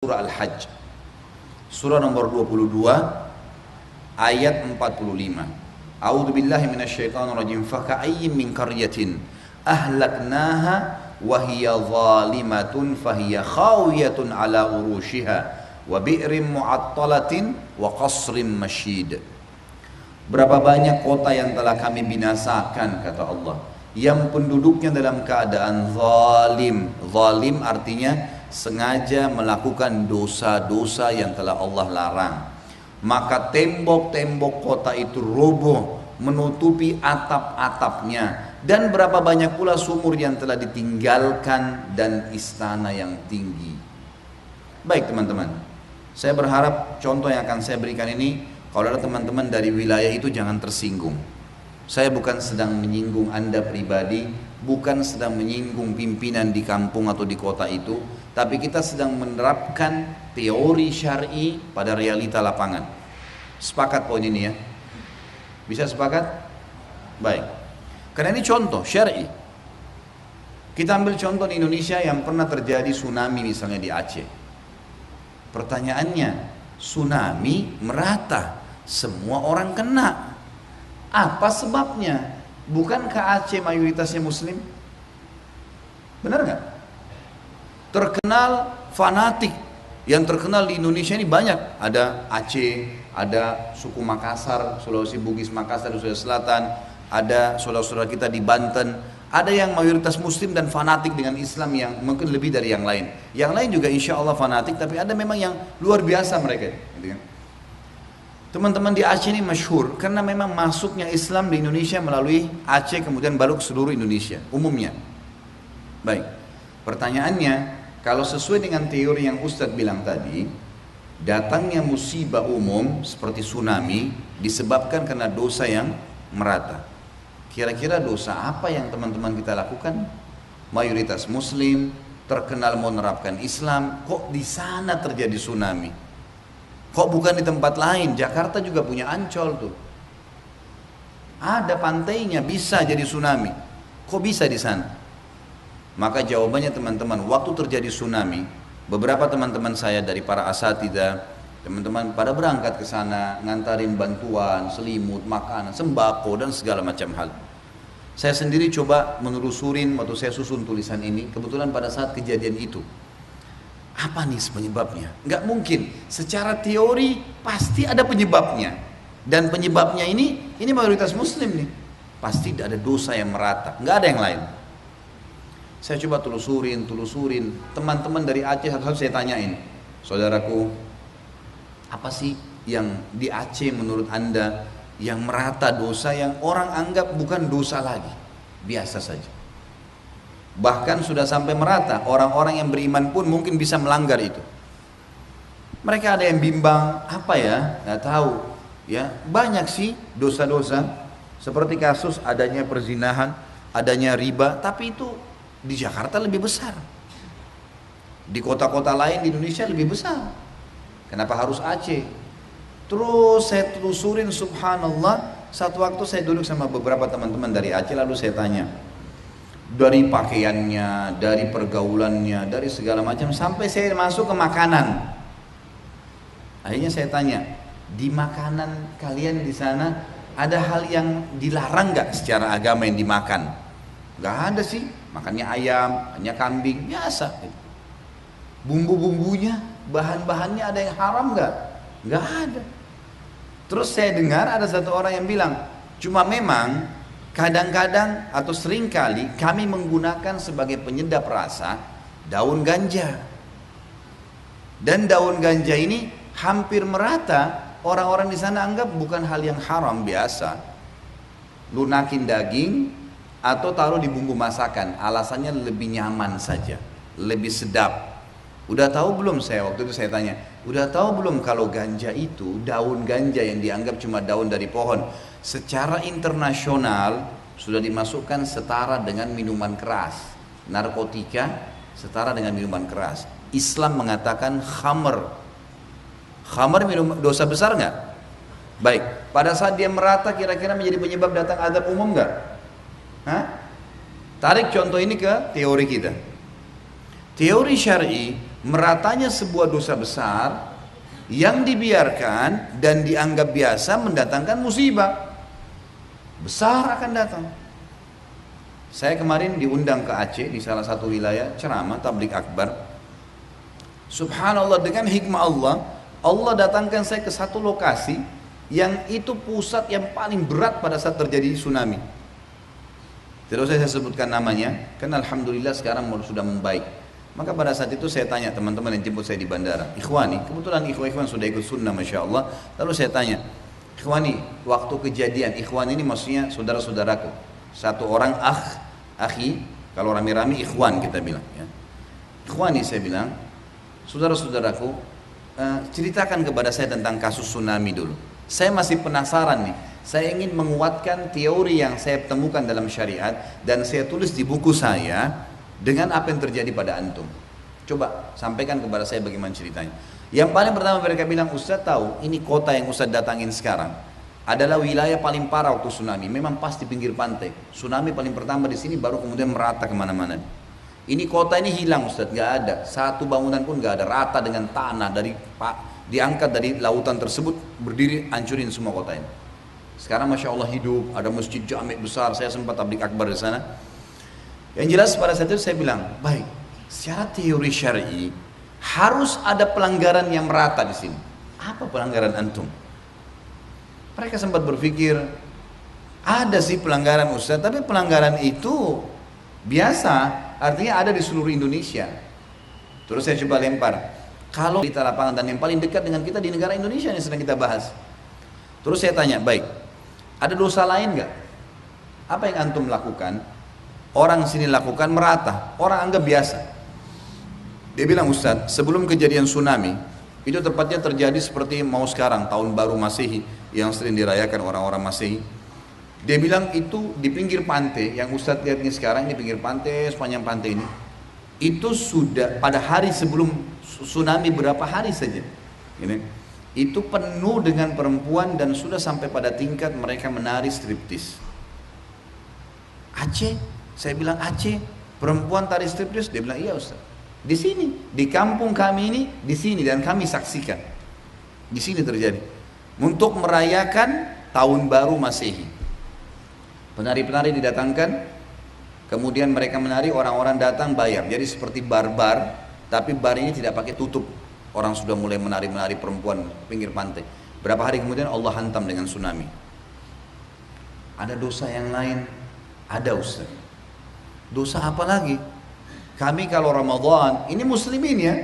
surah Al-Hajj. Surah nomor 22 ayat 45. A'udzu billahi minasyaitonir rajim. Faka'ayyin min qaryatin ahlaknaha wa hiya zalimatun fahiya khawiyatun ala urushiha wa bi'rin mu'attalatin wa qasrin masyid. Berapa banyak kota yang telah kami binasakan, kata Allah, yang penduduknya dalam keadaan zalim. Zalim artinya sengaja melakukan dosa-dosa yang telah Allah larang. Maka tembok-tembok kota itu roboh, menutupi atap-atapnya. Dan berapa banyak pula sumur yang telah ditinggalkan dan istana yang tinggi. Baik teman-teman, saya berharap contoh yang akan saya berikan ini, kalau ada teman-teman dari wilayah itu jangan tersinggung. Saya bukan sedang menyinggung Anda pribadi, bukan sedang menyinggung pimpinan di kampung atau di kota itu, tapi kita sedang menerapkan teori syar'i pada realita lapangan. Sepakat poin ini ya? Bisa sepakat? Baik. Karena ini contoh syar'i. Kita ambil contoh di Indonesia yang pernah terjadi tsunami misalnya di Aceh. Pertanyaannya, tsunami merata, semua orang kena. Apa sebabnya? Bukankah Aceh mayoritasnya muslim? Benar nggak? Terkenal fanatik. Yang terkenal di Indonesia ini banyak. Ada Aceh, ada suku Makassar, Sulawesi Bugis Makassar, Sulawesi Selatan, ada saudara-saudara kita di Banten, ada yang mayoritas muslim dan fanatik dengan Islam yang mungkin lebih dari yang lain. Yang lain juga insya Allah fanatik, tapi ada memang yang luar biasa mereka. Gitu kan? Teman-teman di Aceh ini masyhur karena memang masuknya Islam di Indonesia melalui Aceh kemudian baru ke seluruh Indonesia umumnya. Baik, pertanyaannya, kalau sesuai dengan teori yang Ustadz bilang tadi, datangnya musibah umum seperti tsunami disebabkan karena dosa yang merata. Kira-kira dosa apa yang teman-teman kita lakukan? Mayoritas muslim, terkenal menerapkan Islam, kok di sana terjadi tsunami? Kok bukan di tempat lain? Jakarta juga punya Ancol tuh. Ada pantainya, bisa jadi tsunami. Kok bisa di sana? Maka jawabannya teman-teman, waktu terjadi tsunami, beberapa teman-teman saya dari para asatidzah, teman-teman pada berangkat ke sana, ngantarin bantuan, selimut, makanan, sembako dan segala macam hal. Saya sendiri coba menelusurin waktu saya susun tulisan ini, kebetulan pada saat kejadian itu. Apa nih penyebabnya? Nggak mungkin. Secara teori pasti ada penyebabnya. Dan penyebabnya ini mayoritas muslim nih. Pasti ada dosa yang merata, nggak ada yang lain. Saya coba telusurin. Teman-teman dari Aceh satu-satu saya tanyain, saudaraku, apa sih yang di Aceh menurut Anda yang merata dosa yang orang anggap bukan dosa lagi, biasa saja. Bahkan sudah sampai merata, orang-orang yang beriman pun mungkin bisa melanggar itu. Mereka ada yang bimbang, apa ya, nggak tahu. Ya, banyak sih dosa-dosa, seperti kasus adanya perzinahan, adanya riba, tapi itu di Jakarta lebih besar. Di kota-kota lain di Indonesia lebih besar. Kenapa harus Aceh? Terus saya telusurin, subhanallah, satu waktu saya duduk sama beberapa teman-teman dari Aceh, lalu saya tanya, dari pakaiannya, dari pergaulannya, dari segala macam, sampai saya masuk ke makanan. Akhirnya saya tanya, di makanan kalian di sana ada hal yang dilarang nggak secara agama yang dimakan? Nggak ada sih, makannya ayam, hanya kambing, biasa. Bumbu-bumbunya, bahan-bahannya ada yang haram nggak? Nggak ada. Terus saya dengar ada satu orang yang bilang, cuma memang kadang-kadang atau seringkali kami menggunakan sebagai penyedap rasa daun ganja. Dan daun ganja ini hampir merata, orang-orang di sana anggap bukan hal yang haram, biasa. Lunakin daging atau taruh di bumbu masakan, alasannya lebih nyaman saja, lebih sedap. Udah tahu belum, saya waktu itu saya tanya, udah tahu belum kalau ganja itu, daun ganja yang dianggap cuma daun dari pohon, secara internasional sudah dimasukkan setara dengan minuman keras, narkotika setara dengan minuman keras. Islam mengatakan khamr minum dosa besar nggak? Baik, pada saat dia merata kira-kira menjadi penyebab datang azab umum nggak? Tarik contoh ini ke teori kita. Teori syar'i, Meratanya sebuah dosa besar yang dibiarkan dan dianggap biasa mendatangkan musibah besar akan datang. Saya kemarin diundang ke Aceh di salah satu wilayah ceramah tablik akbar. Subhanallah, dengan hikmah Allah, Allah datangkan saya ke satu lokasi yang itu pusat yang paling berat pada saat terjadi tsunami. Tidak usah saya sebutkan namanya, karena alhamdulillah sekarang sudah membaik. Maka pada saat itu saya tanya teman-teman yang jemput saya di bandara, ikhwani, kebetulan ikhwan sudah ikut sunnah Masya Allah. Lalu saya tanya, ikhwani, waktu kejadian, ikhwan ini maksudnya saudara-saudaraku, satu orang akhi, kalau rame-rame ikhwan kita bilang ya. Ikhwani, saya bilang, saudara-saudaraku, ceritakan kepada saya tentang kasus tsunami dulu. Saya masih penasaran nih, saya ingin menguatkan teori yang saya temukan dalam syariat dan saya tulis di buku saya dengan apa yang terjadi pada antum. Coba sampaikan kepada saya bagaimana ceritanya. Yang paling pertama mereka bilang, Ustaz tahu ini kota yang Ustaz datangin sekarang adalah wilayah paling parah waktu tsunami. Memang pas di pinggir pantai. Tsunami paling pertama di sini, baru kemudian merata kemana-mana. Ini kota ini hilang Ustaz, nggak ada satu bangunan pun, nggak ada, rata dengan tanah dari diangkat dari lautan tersebut, berdiri, hancurin semua kota ini. Sekarang Masya Allah hidup, ada masjid jami' besar, saya sempat tablik akbar di sana. Yang jelas pada saat itu saya bilang, baik, secara teori syar'i harus ada pelanggaran yang merata di sini. Apa pelanggaran antum? Mereka sempat berpikir, ada sih pelanggaran Ustaz, tapi pelanggaran itu biasa, artinya ada di seluruh Indonesia. Terus saya coba lempar, kalau kita lapangan dan yang paling dekat dengan kita di negara Indonesia yang sedang kita bahas. Terus saya tanya, baik, ada dosa lain nggak? Apa yang antum lakukan? Orang sini lakukan merata, orang anggap biasa. Dia bilang, Ustaz, sebelum kejadian tsunami, itu tepatnya terjadi seperti mau sekarang, tahun baru Masehi, yang sering dirayakan orang-orang Masehi. Dia bilang itu di pinggir pantai, yang Ustaz lihat ini sekarang, ini pinggir pantai, sepanjang pantai ini, itu sudah pada hari sebelum tsunami berapa hari saja, ini, itu penuh dengan perempuan dan sudah sampai pada tingkat mereka menari striptis. Aceh, saya bilang Aceh, perempuan tari striptis? Dia bilang iya Ustaz. Di sini, di kampung kami ini, di sini dan kami saksikan. Di sini terjadi. Untuk merayakan tahun baru Masehi. Penari-penari didatangkan, kemudian mereka menari, orang-orang datang bayar. Jadi seperti bar-bar, tapi bar ini tidak pakai tutup. Orang sudah mulai menari-menari perempuan pinggir pantai. Berapa hari kemudian Allah hantam dengan tsunami. Ada dosa yang lain? Ada Ustaz. Dosa apa lagi? Kami kalau Ramadan, ini muslimin ya.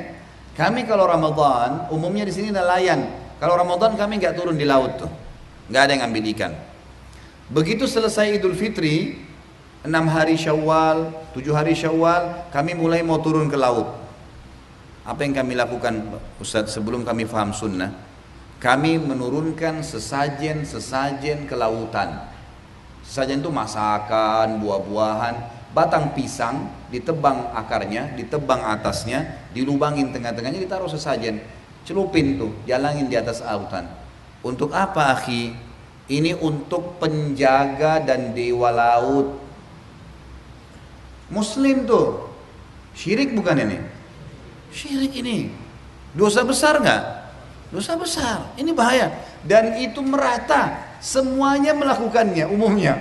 Kami kalau Ramadan, umumnya di sini nelayan. Kalau Ramadan kami nggak turun di laut tuh, nggak ada yang ambil ikan. Begitu selesai Idul Fitri, 6 hari Syawal, 7 hari Syawal, kami mulai mau turun ke laut. Apa yang kami lakukan Ustaz sebelum kami faham sunnah? Kami menurunkan sesajen-sesajen ke lautan. Sesajen itu masakan, buah-buahan, batang pisang, ditebang akarnya, ditebang atasnya, dilubangin tengah-tengahnya, ditaruh sesajen, celupin tuh, jalangin di atas lautan. Untuk apa akhi? Ini untuk penjaga dan dewa laut. Muslim tuh, syirik bukan ini? Syirik ini, dosa besar nggak? Dosa besar, ini bahaya. Dan itu merata, semuanya melakukannya umumnya.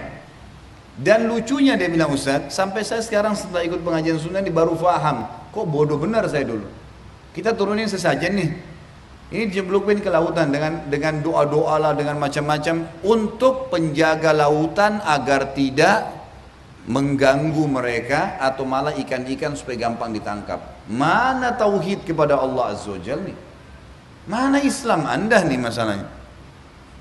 Dan lucunya dia bilang Ustaz, sampai saya sekarang setelah ikut pengajian sunnah ini baru paham, kok bodoh benar saya dulu. Kita turunin sesajen nih, ini dijemplungin ke lautan dengan doa-doa lah, dengan macam-macam untuk penjaga lautan agar tidak mengganggu mereka atau malah ikan-ikan supaya gampang ditangkap. Mana tauhid kepada Allah Azza wa Jalla nih? Mana Islam Anda nih masalahnya?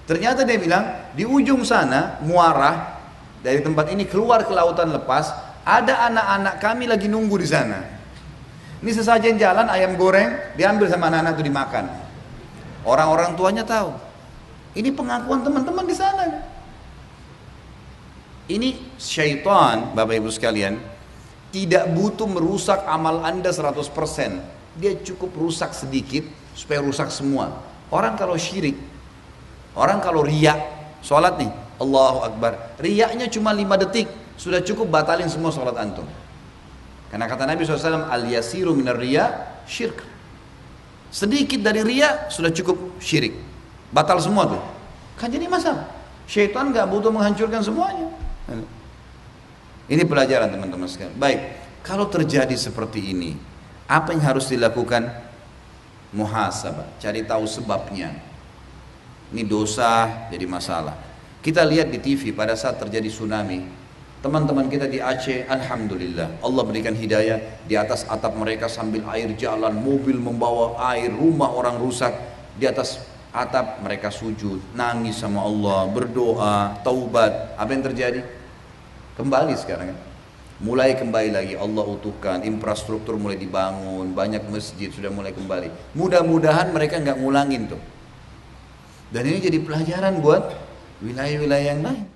Ternyata dia bilang di ujung sana muarah dari tempat ini keluar ke lautan lepas, ada anak-anak kami lagi nunggu di sana. Ini sesajen jalan ayam goreng diambil sama anak-anak itu dimakan. Orang-orang tuanya tahu. Ini pengakuan teman-teman di sana. Ini syaitan, Bapak Ibu sekalian, tidak butuh merusak amal Anda 100%. Dia cukup rusak sedikit supaya rusak semua. Orang kalau syirik, orang kalau riak, sholat nih, Allahu Akbar, riyaknya cuma 5 detik, sudah cukup batalin semua sholat antum. Karena kata Nabi SAW, al-yasiru minar riya Syirik. Sedikit dari ria sudah cukup syirik. Batal semua tuh. Kan jadi masalah. Syaitan nggak butuh menghancurkan semuanya. Ini pelajaran teman-teman sekalian. Baik, kalau terjadi seperti ini, apa yang harus dilakukan? Muhasabah, cari tahu sebabnya. Ini dosa jadi masalah. Kita lihat di TV pada saat terjadi tsunami, teman-teman kita di Aceh, alhamdulillah, Allah berikan hidayah. Di atas atap mereka sambil air jalan, mobil membawa air, rumah orang rusak. Di atas atap mereka sujud, nangis sama Allah, berdoa, taubat. Apa yang terjadi? Kembali sekarang kan? Mulai kembali lagi, Allah utuhkan, infrastruktur mulai dibangun, banyak masjid sudah mulai kembali. Mudah-mudahan mereka nggak ngulangin tuh. Dan ini jadi pelajaran buat wilayah-wilayah yang lain.